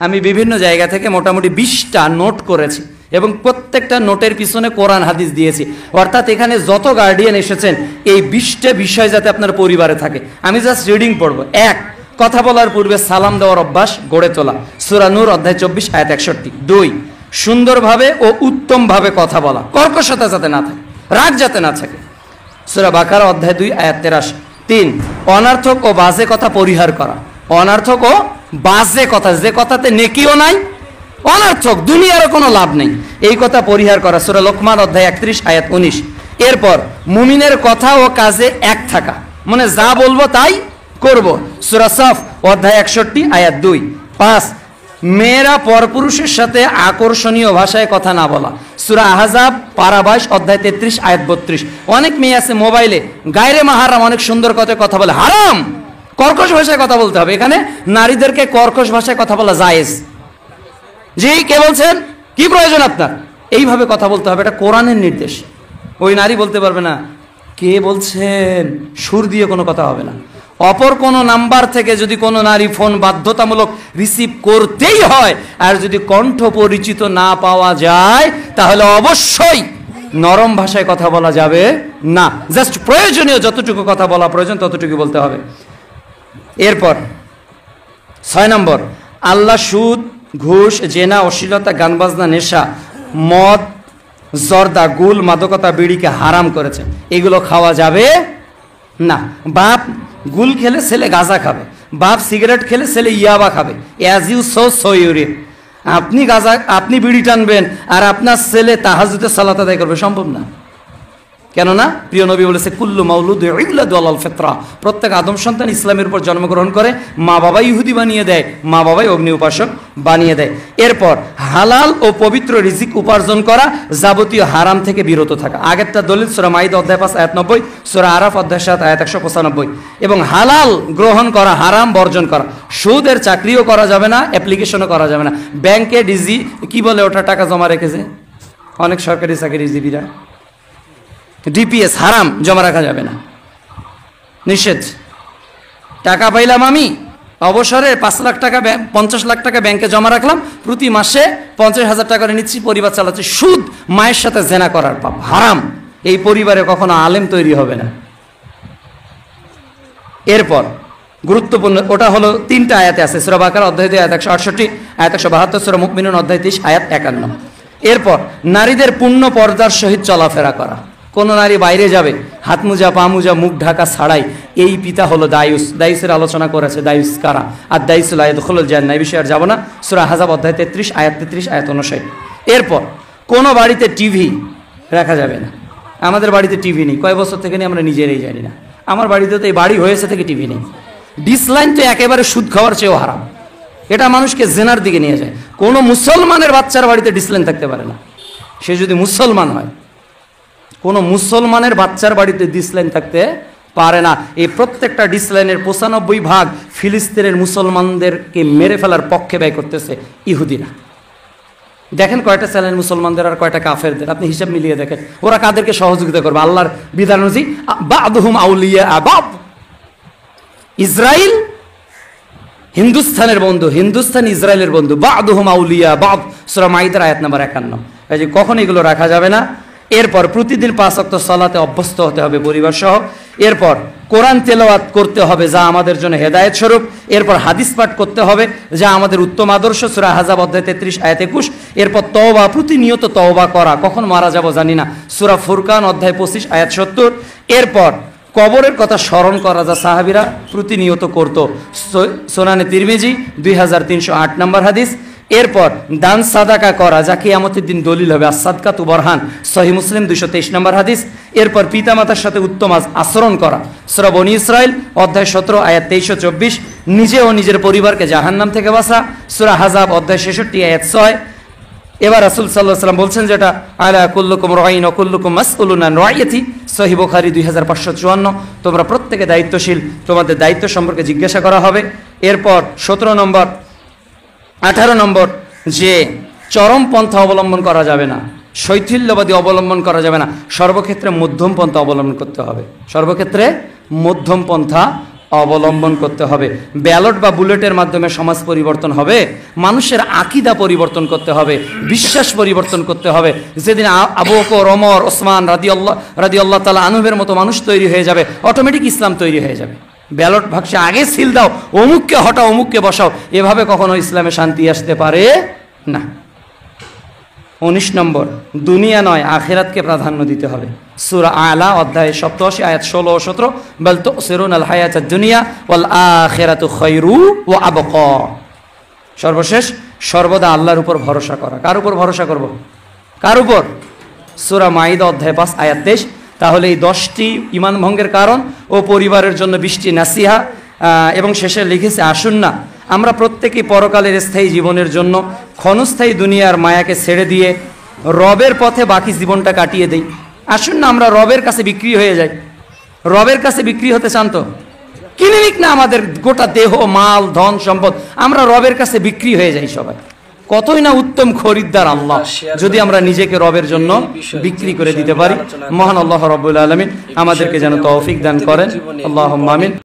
আমি বিভিন্ন জায়গা থেকে মোটামুটি 20টা নোট করেছি এবং প্রত্যেকটা নোটের পিছনে কোরআন হাদিস দিয়েছি। অর্থাৎ এখানে যত গার্ডিয়ান এসেছেন এই 20টা বিষয় যাতে আপনার পরিবারে থাকে। আমি জাস্ট রিডিং পড়বো। 1, কথা বলার পূর্বে সালাম দেওয়ার অভ্যাস গড়ে তোলা, সূরা নূর অধ্যায় 24 আয়াত 61। 2, সুন্দরভাবে ও উত্তমভাবে কথা বলা, কর্কশতা যাতে না থাকে, রাগ যাতে না থাকে, সূরা বাকারা অধ্যায় 2 আয়াত 83। 3, অনার্থক ও বাজে কথা পরিহার করা, অনার্থক ও বাজে কথা, যে কথাতে নেকিও নাই, অনার্থক, দুনিয়ারও কোনো লাভ নেই, এই কথা পরিহার করা, সূরা লোকমান অধ্যায় 31 আয়াত 19। এরপর মুমিনের কথা ও কাজে এক থাকা, মানে যা বলবো তাই করব, সূরা সফ অধ্যায় 61 আয়াত 2। 5, মেয়েরা পরপুরুষের সাথে আকর্ষণীয় ভাষায় কথা না বলা, সূরা আহজাব পারা 22 অধ্যায় 33 আয়াত 32। অনেক মেয়ে আছে মোবাইলে গায়রে মাহারাম অনেক সুন্দর কথা বলে, হারাম, কর্কশ ভাষায় কথা বলতে হবে। এখানে নারীদেরকে কর্কশ ভাষায় কথা বলা জায়েজ। জি, কে বলছেন, কি প্রয়োজন আপনার, এইভাবে কথা বলতে হবে, এটা কোরআনের নির্দেশ। ওই নারী বলতে পারবে না কে বলছেন, সুর দিয়ে কোনো কথা হবে না। অপর কোনো নাম্বার থেকে যদি কোনো নারী ফোন বাধ্যতামূলক রিসিভ করতেই হয় আর যদি কণ্ঠ পরিচিত না পাওয়া যায় তাহলে অবশ্যই নরম ভাষায় কথা বলা যাবে না, জাস্ট প্রয়োজনীয় যতটুকু কথা বলা প্রয়োজন ততটুকু বলতে হবে। এরপর 6 নম্বর, আল্লাহ সুদ, ঘুষ, জেনা, অশ্লীলতা, গান বাজনা, নেশা, মদ, জর্দা, গুল, মাদকতা, বিড়িকে হারাম করেছেন, এগুলো খাওয়া যাবে না। বাপ গুল খেলে ছেলে গাঁজা খাবে, বাপ সিগারেট খেলে ছেলে ইয়াবা খাবে, as you sow you reap. আপনি বিড়ি টানবেন আর আপনার ছেলে তাহাজ্জুদে সালাত আদায় করবে, সম্ভব না। কেননা প্রিয় নবী বলেছে কুল্লু মাউলুদ ইউলাদু আলাল ফিতরা, প্রত্যেক আদম সন্তান ইসলামের উপর জন্মগ্রহণ করে, মা বাবা ইহুদি বানিয়ে দেয়, মা বাবাই অগ্নি উপাসক বানিয়ে দেয়। এরপর হালাল ও পবিত্র রিজিক উপার্জন করা, যাবতীয় হারাম থেকে বিরত থাকা। আগেরটা দলিল সূরা মাইদা অধ্যায় 5 আয়াত 90, সূরা আরাফ অধ্যায় 7 আয়াত 195। এবং হালাল গ্রহণ করা, হারাম বর্জন করা। সুদের চাকরিও করা যাবে না, অ্যাপ্লিকেশনও করা যাবে না। ব্যাংকে ডিজি কি বলে ওটা টাকা জমা রেখেছে অনেক সরকারি চাকরিজীবীরা, ডিপিএস, হারাম, জমা রাখা যাবে না, নিষেধ। টাকা পাইলাম আমি অবসরে 5 লাখ টাকা 50 লাখ টাকা ব্যাংকে জমা রাখলাম, প্রতি মাসে 50,000 টাকা করে নিচ্ছি, পরিবার চালাচ্ছি, সুদ, মায়ের সাথে জেনা করার পাপ, হারাম। এই পরিবারে কখনো আলেম তৈরি হবে না। এরপর গুরুত্বপূর্ণ, ওটা হলো 3টা আয়াতে আছে, সূরা বাকারা অধ্যায় 2 আয়াত 168, আয়াত 172, সূরা মুমিনুন অধ্যায় 23 আয়াত 51। এরপর নারীদের পূর্ণ পর্দার সহিত চলাফেরা করা, কোনো নারী বাইরে যাবে হাত মোজা, পা মোজা, মুখ ঢাকা ছাড়াই, এই পিতা হলো দায়ুস। দায়ুসের আলোচনা করেছে, দায়ুস কারা, আর দায়ুসুল লা ইয়াদখুলুল জান্নাহ, এই বিষয়ে আর যাব না, সূরা আহজাব অধ্যায় 33 আয়াত 33 আয়াত 59। এরপর কোনো বাড়িতে টিভি রাখা যাবে না। আমাদের বাড়িতে টিভি নেই, কয় বছর থেকে নেই আমরা নিজেরাই জানি না। আমার বাড়িতে তো এই বাড়ি হয়েছে থেকে টিভি নেই। ডিসলাইন তো একেবারে সুদ খাওয়ার চেয়েও হারাম, এটা মানুষকে জেনার দিকে নিয়ে যায়। কোনো মুসলমানের বাচ্চার বাড়িতে ডিসলাইন থাকতে পারে না, সে যদি মুসলমান হয়। কোনো মুসলমানের বাচ্চার বাড়িতে ডিসলাইন থাকতে পারে না। এই প্রত্যেকটা ডিসলাইনের 95% ফিলিস্তিনের মুসলমানদেরকে মেরে ফেলার পক্ষে ব্যয় করতেছে ইহুদিরা। দেখেন কয়টা চ্যালেঞ্জ মুসলমানদের আর কয়টা কাফেরদের, আপনি হিসাব মিলিয়ে দেখেন ওরা কাদেরকে সহযোগিতা করবে। আল্লাহর বিধান অনুযায়ী বা'দুহুম আউলিয়া বা'দ। ইসরায়েল হিন্দুস্তানের বন্ধু, হিন্দুস্তান ইসরায়েলের বন্ধু, বা'দুহুম আউলিয়া বা'দ, সূরা মাইদার আয়াত নাম্বার 51। এই যে কখন এগুলো রাখা যাবে না। এরপর প্রতিদিন 5 ওয়াক্ত সালাতে অভ্যস্ত হতে হবে পরিবার সহ। এরপর কোরআন তেলাওয়াত করতে হবে যা আমাদের জন্য হেদায়েত স্বরূপ। এরপর হাদিস পাঠ করতে হবে যা আমাদের উত্তম আদর্শ, সূরা আহজাব অধ্যায় 33 আয়াত 21। এরপর তওবা, প্রতিনিয়ত তওবা করা, কখন মারা যাব জানি না, সূরা ফুরকান অধ্যায় 25 আয়াত 70। এরপর কবরের কথা স্মরণ করা যা সাহাবীরা প্রতিনিয়ত করত, সুনানে তিরমিজি 2308 নম্বর হাদিস। এরপর দান সাদাকা করা যা কিয়ামতের দিন দলিল হবে, আস-সাদকাতু বুরহান, সহিহ মুসলিম 223 নম্বর হাদিস। এরপর পিতামাতার সাথে উত্তম আচরণ করা, সূরা বনী ইসরাইল অধ্যায় 17 আয়াত 23 ও 24। নিজে ও নিজের পরিবারকে জাহান্নাম থেকে বাঁচা, সূরা আহজাব অধ্যায় 66 আয়াত 6। এবার রাসূল সাল্লাল্লাহু আলাইহি ওয়াসাল্লাম বলছেন যেটা আলা কুল্লুকুম রাঈন ওয়া কুল্লুকুম মাসউলুন আন রাইয়াতি, সহিহ বুখারী 2554। তোমরা প্রত্যেকে দায়িত্বশীল, তোমাদের দায়িত্ব সম্পর্কে জিজ্ঞাসা করা হবে। এরপর 17 নম্বর 18 নম্বর যে চরম পন্থা অবলম্বন করা যাবে না, শৈথিল্যবাদী অবলম্বন করা যাবে না, সর্বক্ষেত্রে মধ্যম পন্থা অবলম্বন করতে হবে, সর্বক্ষেত্রে মধ্যম পন্থা অবলম্বন করতে হবে। ব্যালট বা বুলেটের মাধ্যমে সমাজ পরিবর্তন হবে? মানুষের আকীদা পরিবর্তন করতে হবে, বিশ্বাস পরিবর্তন করতে হবে। যেদিন আবু বকর, ওমর, ওসমান রাদিয়াল্লাহু তাআলা আনহুর মতো মানুষ তৈরি হয়ে যাবে, অটোমেটিক ইসলাম তৈরি হয়ে যাবে। ব্যালট বাক্সে আগে সিল দাও, অমুককে হটাও, অমুককে বসাও, এভাবে কখনো ইসলামে শান্তি আসতে পারে না। 19 নম্বর, দুনিয়া নয় আখিরাতকে প্রাধান্য দিতে হবে। সূরা আলা অধ্যায় 87 আয়াত 16 ও 17, বাল তুসিরুনাল হায়াতাদ দুনিয়া ওয়াল আখিরাতু খায়রু ওয়া আবকা। সর্বশেষ, সর্বদা আল্লাহর উপর ভরসা করা। কার উপর ভরসা করব? কার উপর? সূরা মাইদা অধ্যায় 5 আয়াত 23। তাহলে এই 10টি ঈমান ভঙ্গের কারণ ও পরিবারের জন্য 20টি নাসিহা, এবং শেষে লিখেছে, আসুন না আমরা প্রত্যেকেই পরকালের স্থায়ী জীবনের জন্য ক্ষণস্থায়ী দুনিয়ার মায়াকে ছেড়ে দিয়ে রবের পথে বাকি জীবনটা কাটিয়ে দেই। আসুন না আমরা রবের কাছে বিক্রি হয়ে যাই। রবের কাছে বিক্রি হতে চান তো? কিনে নিক না আমাদের গোটা দেহ, মাল, ধন, সম্পদ, আমরা রবের কাছে বিক্রি হয়ে যাই সবাই। কতই না উত্তম খরিদ্দার আল্লাহ, যদি আমরা নিজেকে রবের জন্য বিক্রি করে দিতে পারি। মহান আল্লাহ রাব্বুল আলামিন আমাদেরকে যেন তৌফিক দান করেন। আল্লাহুম্মা আমিন।